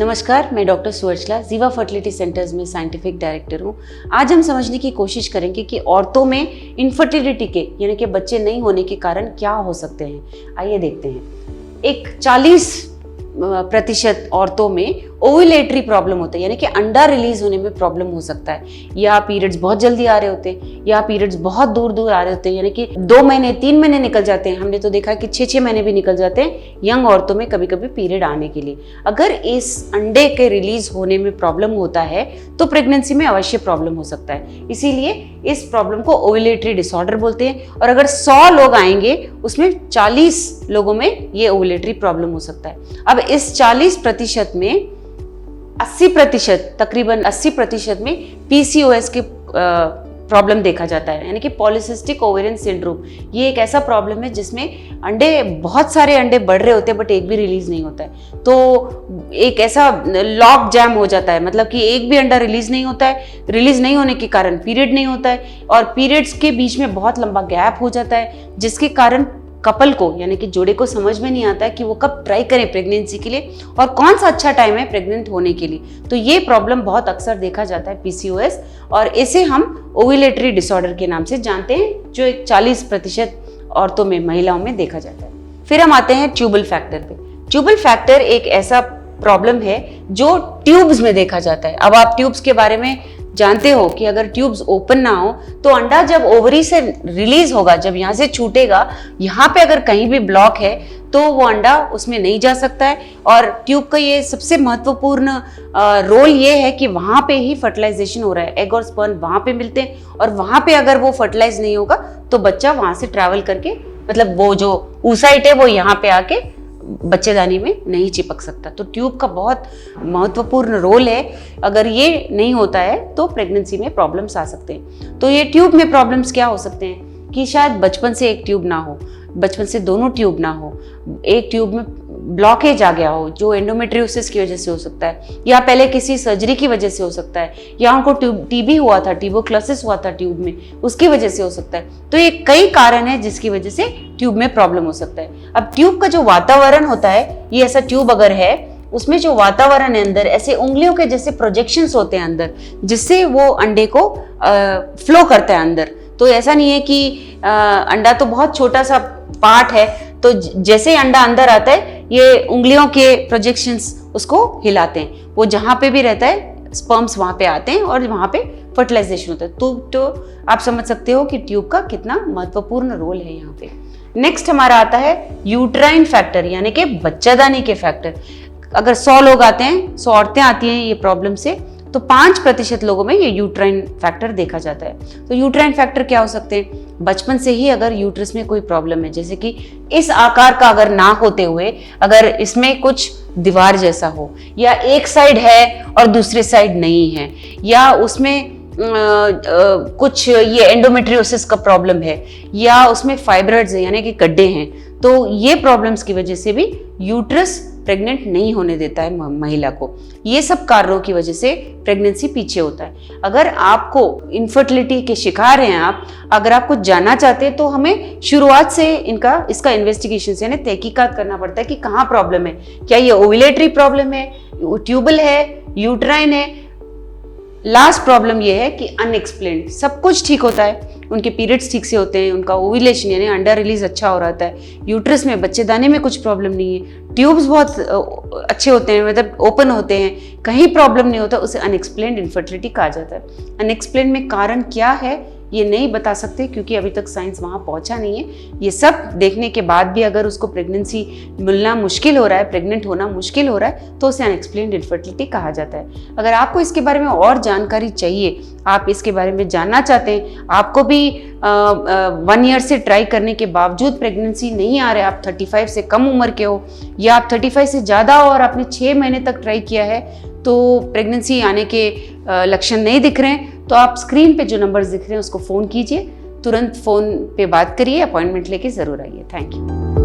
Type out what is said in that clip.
नमस्कार, मैं डॉक्टर सुवर्चला जीवा फर्टिलिटी सेंटर्स में साइंटिफिक डायरेक्टर हूँ। आज हम समझने की कोशिश करेंगे कि औरतों में इनफर्टिलिटी के यानी कि बच्चे नहीं होने के कारण क्या हो सकते हैं। आइए देखते हैं। एक 40% औरतों में ओव्यूलेटरी प्रॉब्लम होता है, यानी कि अंडा रिलीज होने में प्रॉब्लम हो सकता है, या पीरियड्स बहुत जल्दी आ रहे होते हैं या पीरियड्स बहुत दूर दूर आ रहे होते हैं, यानी कि 2 महीने 3 महीने निकल जाते हैं। हमने तो देखा कि 6-6 महीने भी निकल जाते हैं यंग औरतों में कभी कभी पीरियड आने के लिए। अगर इस अंडे के रिलीज होने में प्रॉब्लम होता है तो प्रेगनेंसी में अवश्य प्रॉब्लम हो सकता है। इसीलिए इस प्रॉब्लम को ओव्यूलेटरी डिसऑर्डर बोलते हैं। और अगर 100 लोग आएंगे उसमें 40 लोगों में ये ओव्यूलेटरी प्रॉब्लम हो सकता है। अब इस 40% में 80%, तकरीबन 80% में पीसीओएस के प्रॉब्लम देखा जाता है, यानी कि पॉलीसिस्टिक ओवेरियन सिंड्रोम। ये एक ऐसा प्रॉब्लम है जिसमें बहुत सारे अंडे बढ़ रहे होते हैं बट एक भी रिलीज नहीं होता है। तो एक ऐसा लॉक जैम हो जाता है, मतलब कि एक भी अंडा रिलीज नहीं होता है। रिलीज नहीं होने के कारण पीरियड नहीं होता है और पीरियड्स के बीच में बहुत लंबा गैप हो जाता है, जिसके कारण कपल को यानी कि जोड़े को समझ में नहीं आता है कि वो कब ट्राई करें प्रेगनेंसी के लिए और कौन सा अच्छा टाइम है प्रेग्नेंट होने के लिए। तो ये प्रॉब्लम बहुत अक्सर देखा जाता है पीसीओएस, और इसे हम ओव्यूलेटरी डिसऑर्डर के नाम से जानते हैं, जो एक 40% औरतों में, महिलाओं में देखा जाता है। फिर हम आते हैं ट्यूबल फैक्टर पे। ट्यूबल फैक्टर एक ऐसा प्रॉब्लम है जो ट्यूब्स में देखा जाता है। अब आप ट्यूब्स के बारे में जानते हो कि अगर ट्यूब्स ओपन ना हो तो अंडा जब ओवरी से रिलीज होगा, जब यहाँ से छूटेगा, यहाँ पे अगर कहीं भी ब्लॉक है तो वो अंडा उसमें नहीं जा सकता है। और ट्यूब का ये सबसे महत्वपूर्ण रोल ये है कि वहाँ पे ही फर्टिलाइजेशन हो रहा है। एग और स्पर्म वहाँ पे मिलते हैं और वहाँ पे अगर वो फर्टिलाइज नहीं होगा तो बच्चा वहाँ से ट्रैवल करके, मतलब वो जो oocyte है वो यहाँ पे आके बच्चेदानी में नहीं चिपक सकता। तो ट्यूब का बहुत महत्वपूर्ण रोल है। अगर ये नहीं होता है तो प्रेगनेंसी में प्रॉब्लम्स आ सकते हैं। तो ये ट्यूब में प्रॉब्लम्स क्या हो सकते हैं कि शायद बचपन से एक ट्यूब ना हो, बचपन से दोनों ट्यूब ना हो, एक ट्यूब में ब्लॉकेज आ गया हो जो एंडोमेट्रियोसिस की वजह से हो सकता है, या पहले किसी सर्जरी की वजह से हो सकता है, या उनको टीबी हुआ था, ट्यूबरक्लोसिस हुआ था ट्यूब में, उसकी वजह से हो सकता है। तो ये कई कारण है जिसकी वजह से ट्यूब में प्रॉब्लम हो सकता है। अब ट्यूब का जो वातावरण होता है, ये ऐसा ट्यूब अगर है, उसमें जो वातावरण है अंदर ऐसे उंगलियों के जैसे प्रोजेक्शंस होते हैं अंदर, जिससे वो अंडे को फ्लो करता है अंदर। तो ऐसा नहीं है कि अंडा तो बहुत छोटा सा पार्ट है, तो जैसे ही अंडा अंदर आता है ये उंगलियों के प्रोजेक्शंस उसको हिलाते हैं, वो जहाँ पे भी रहता है स्पर्म्स वहाँ पे आते हैं और वहाँ पे फर्टिलाइजेशन होता है। तो आप समझ सकते हो कि ट्यूब का कितना महत्वपूर्ण रोल है यहाँ पे। नेक्स्ट हमारा आता है यूट्राइन फैक्टर, यानी कि बच्चादानी के फैक्टर। अगर 100 लोग आते हैं, 100 औरतें आती हैं ये प्रॉब्लम से, तो 5% लोगों में ये यूट्राइन फैक्टर देखा जाता है। तो यूट्राइन फैक्टर क्या हो सकते हैं? बचपन से ही अगर यूट्रस में कोई प्रॉब्लम है, जैसे कि इस आकार का अगर ना होते हुए अगर इसमें कुछ दीवार जैसा हो, या एक साइड है और दूसरे साइड नहीं है, या उसमें कुछ ये एंडोमेट्रियोसिस का प्रॉब्लम है, या उसमें फाइब्रॉइड्स है यानी कि गड्ढे हैं, तो ये प्रॉब्लम्स की वजह से भी यूट्रस प्रेग्नेंट नहीं होने देता है महिला को। ये सब कारणों की वजह से प्रेगनेंसी पीछे होता है। अगर आपको इनफर्टिलिटी के शिकार हैं आप, अगर आप कुछ जानना चाहते हैं तो हमें शुरुआत से इसका इन्वेस्टिगेशन यानी तहकीकात करना पड़ता है कि कहाँ प्रॉब्लम है। क्या ये ओव्यूलेटरी प्रॉब्लम है, ट्यूबल है, यूट्राइन है? लास्ट प्रॉब्लम ये है कि अनएक्सप्लेन्ड। सब कुछ ठीक होता है, उनके पीरियड्स ठीक से होते हैं, उनका ओव्यूलेशन यानी अंडा रिलीज अच्छा हो रहा है, यूट्रस में बच्चेदानी में कुछ प्रॉब्लम नहीं है, ट्यूब्स बहुत अच्छे होते हैं, मतलब ओपन होते हैं, कहीं प्रॉब्लम नहीं होता, उसे अनएक्सप्लेन्ड इनफर्टिलिटी कहा जाता है। अनएक्सप्लेन्ड में कारण क्या है ये नहीं बता सकते क्योंकि अभी तक साइंस वहाँ पहुँचा नहीं है। ये सब देखने के बाद भी अगर उसको प्रेगनेंसी मिलना मुश्किल हो रहा है, प्रेग्नेंट होना मुश्किल हो रहा है, तो उसे अनएक्सप्लेन्ड इनफर्टिलिटी कहा जाता है। अगर आपको इसके बारे में और जानकारी चाहिए, आप इसके बारे में जानना चाहते हैं, आपको भी 1 ईयर से ट्राई करने के बावजूद प्रेगनेंसी नहीं आ रहा है, आप 35 से कम उम्र के हो या आप 35 से ज़्यादा हो और आपने 6 महीने तक ट्राई किया है तो प्रेगनेंसी आने के लक्षण नहीं दिख रहे हैं, तो आप स्क्रीन पे जो नंबर्स दिख रहे हैं उसको फ़ोन कीजिए, तुरंत फ़ोन पे बात करिए, अपॉइंटमेंट लेके ज़रूर आइए। Thank you.